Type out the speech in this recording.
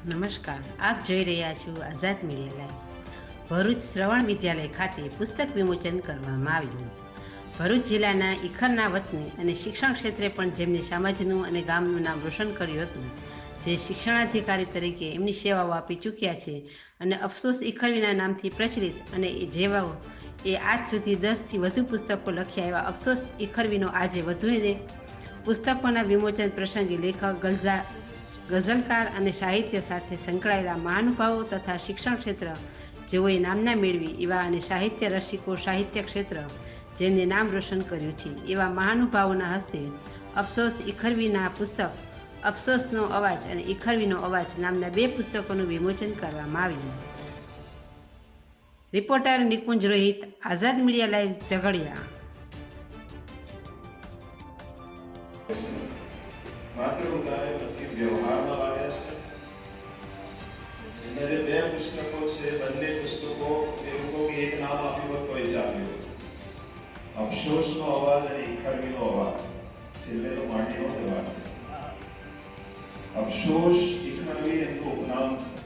નમસ્કાર, આપ જોઈ રહ્યા છો આઝાદ મીડિયા લાઈવ. ભરૂચ શ્રવણ વિદ્યાલય ખાતે પુસ્તક વિમોચન કરવામાં આવ્યું. ભરૂચ જિલ્લાના ઈખરના વતની અને શિક્ષણ ક્ષેત્રે પણ જેમની સમાજનું અને ગામનું નામ રોશન કર્યું હતું, જે શિક્ષણાધિકારી તરીકે એમની સેવાઓ આપી ચૂક્યા છે અને અફસોસ ઈખરવીના નામથી પ્રચલિત અને જેવાઓ એ આજ સુધી 10થી વધુ પુસ્તકો લખ્યા એવા અફસોસ ઈખરવીનો આજે વધુને પુસ્તકોના વિમોચન પ્રસંગે લેખક, ગઝલકાર અને સાહિત્ય સાથે સંકળાયેલા મહાનુભાવો તથા શિક્ષણ ક્ષેત્ર જેઓએ નામના મેળવી એવા અને સાહિત્ય રસિકો, સાહિત્ય ક્ષેત્ર જેમને નામ રોશન કર્યું છે એવા મહાનુભાવોના હસ્તે અફસોસ ઈખરવીના પુસ્તક અફસોસનો અવાજ અને ઈખરવીનો અવાજ નામના 2 પુસ્તકોનું વિમોચન કરવામાં આવ્યું. રિપોર્ટર નિકુંજ રોહિત, આઝાદ મીડિયા લાઈવ, ઝઘડિયા. માત્ર ઉદાહરણ નથી, વ્યવહારમાં લાવ્યા છે. એના જે 2 પુસ્તકો છે, બંને પુસ્તકો એવું કહું કે એક નામ આપ્યું હોત તોય ચાલ્યું. અફસોસનો અવાજ અને ઈખરવીનો અવાજ, છેલ્લે તો માટીનો જ અવાજ છે. અફસોસ ઈખરવી એનું ઉપનામ છે.